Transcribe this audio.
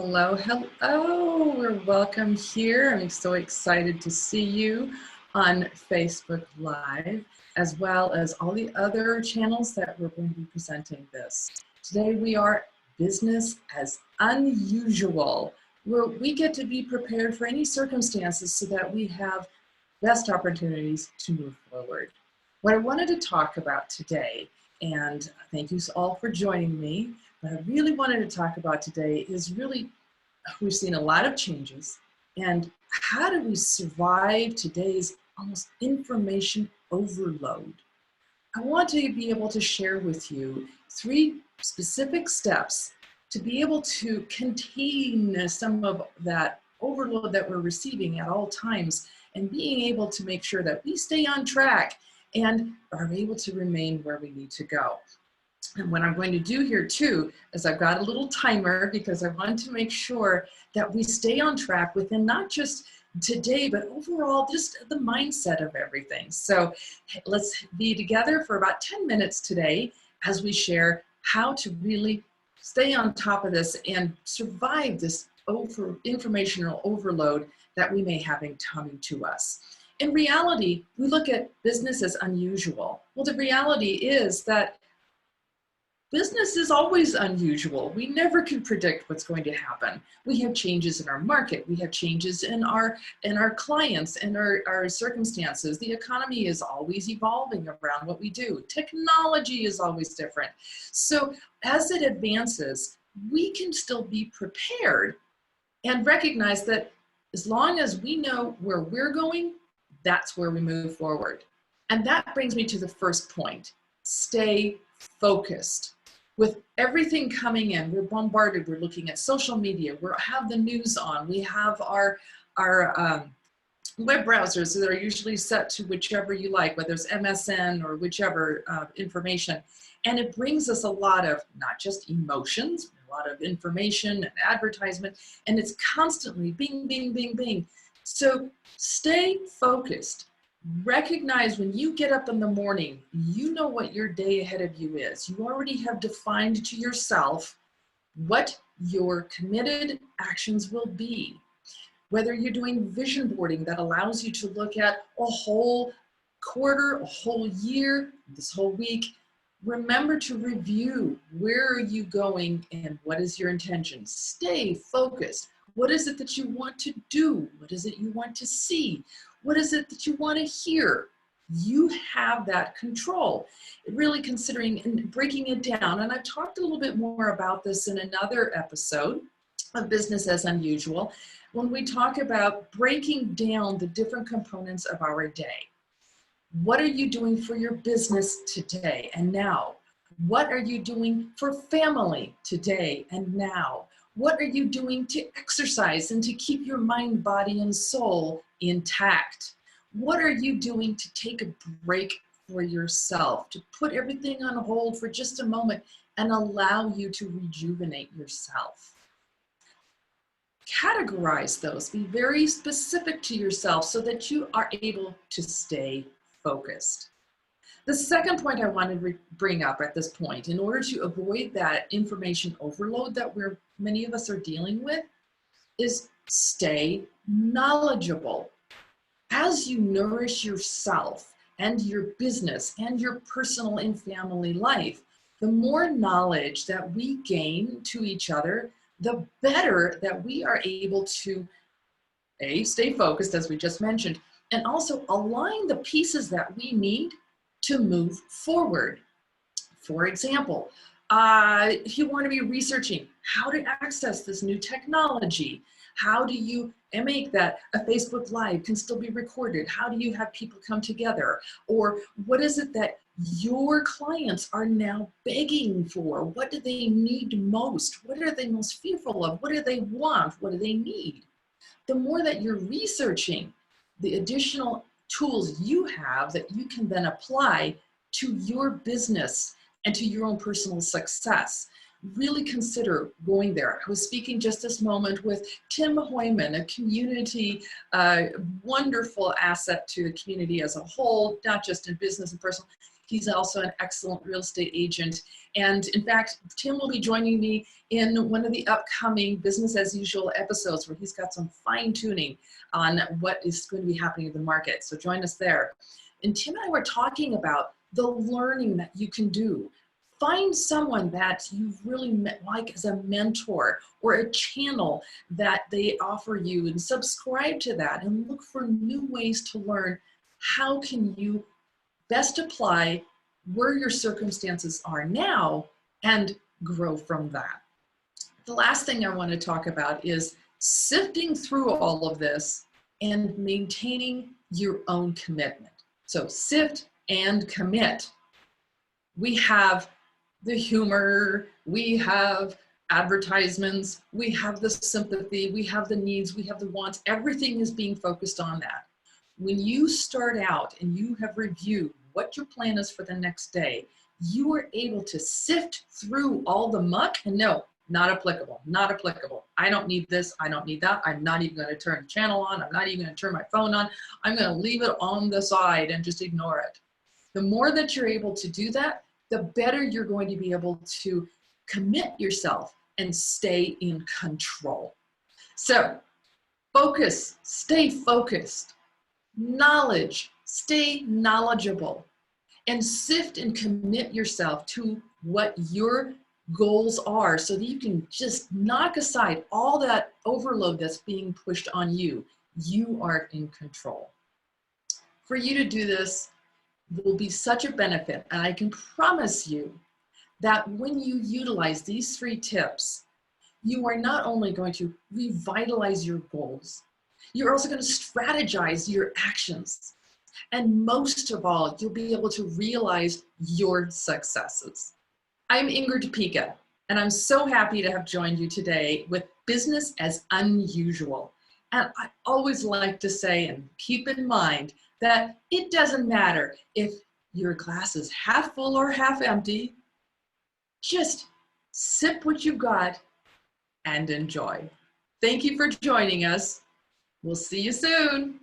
Hello, hello. We're welcome here. I'm so excited to see you on Facebook Live, as well as all the other channels that we're going to be presenting this. Today we are business as unusual, where we get to be prepared for any circumstances so that we have best opportunities to move forward. What I wanted to talk about today, and thank you all for joining me, what I really wanted to talk about today is really, we've seen a lot of changes, and how do we survive today's almost information overload? I want to be able to share with you 3 specific steps to be able to contain some of that overload that we're receiving at all times, and being able to make sure that we stay on track and are able to remain where we need to go. And what I'm going to do here too is I've got a little timer, because I want to make sure that we stay on track within not just today, but overall just the mindset of everything. So let's be together for about 10 minutes today as we share how to really stay on top of this and survive this informational overload that we may have coming to us. In reality, we look at business as unusual. Well, the reality is that business is always unusual. We never can predict what's going to happen. We have changes in our market. We have changes in our clients and our circumstances. The economy is always evolving around what we do. Technology is always different. So as it advances, we can still be prepared and recognize that as long as we know where we're going, that's where we move forward. And that brings me to the first point: stay focused. With everything coming in, we're bombarded. We're looking at social media. We have the news on. We have our web browsers that are usually set to whichever you like, whether it's MSN or whichever information. And it brings us a lot of not just emotions, a lot of information and advertisement, and it's constantly bing, bing, bing, bing. So stay focused. Recognize when you get up in the morning, you know what your day ahead of you is. You already have defined to yourself what your committed actions will be. Whether you're doing vision boarding that allows you to look at a whole quarter, a whole year, this whole week, remember to review where are you going and what is your intention. Stay focused. What is it that you want to do? What is it you want to see? What is it that you want to hear? You have that control. Really considering and breaking it down. And I've talked a little bit more about this in another episode of Business as Unusual, when we talk about breaking down the different components of our day. What are you doing for your business today and now? What are you doing for family today and now? What are you doing to exercise and to keep your mind, body, and soul intact? What are you doing to take a break for yourself, to put everything on hold for just a moment and allow you to rejuvenate yourself? Categorize those. Be very specific to yourself so that you are able to stay focused. The second point I want to bring up at this point, in order to avoid that information overload that many of us are dealing with, is stay knowledgeable. As you nourish yourself and your business and your personal and family life, the more knowledge that we gain to each other, the better that we are able to stay focused, as we just mentioned, and also align the pieces that we need to move forward. For example, if you want to be researching how to access this new technology, how do you make that a Facebook Live can still be recorded? How do you have people come together? Or what is it that your clients are now begging for? What do they need most? What are they most fearful of? What do they want? What do they need? The more that you're researching, the additional tools you have that you can then apply to your business and to your own personal success. Really consider going there. I was speaking just this moment with Tim Hoyman, a community, wonderful asset to the community as a whole, not just in business and personal. He's also an excellent real estate agent. And in fact, Tim will be joining me in one of the upcoming business as usual episodes where he's got some fine tuning on what is going to be happening in the market. So join us there. And Tim and I were talking about the learning that you can do. Find someone that you really like as a mentor or a channel that they offer you and subscribe to that and look for new ways to learn. How can you best apply where your circumstances are now and grow from that? The last thing I want to talk about is sifting through all of this and maintaining your own commitment. So sift and commit. We have the humor, we have advertisements, we have the sympathy, we have the needs, we have the wants. Everything is being focused on that. When you start out and you have reviewed what your plan is for the next day, you are able to sift through all the muck and no, not applicable, not applicable. I don't need this, I don't need that. I'm not even going to turn the channel on. I'm not even going to turn my phone on. I'm going to leave it on the side and just ignore it. The more that you're able to do that, the better you're going to be able to commit yourself and stay in control. So focus, stay focused. Knowledge, stay knowledgeable. And sift and commit yourself to what your goals are so that you can just knock aside all that overload that's being pushed on you. You are in control. For you to do this will be such a benefit, and I can promise you that when you utilize these 3 tips, you are not only going to revitalize your goals, you're also going to strategize your actions. And most of all, you'll be able to realize your successes. I'm Ingrid Pica, and I'm so happy to have joined you today with Business as Unusual. And I always like to say and keep in mind that it doesn't matter if your glass is half full or half empty. Just sip what you've got and enjoy. Thank you for joining us. We'll see you soon.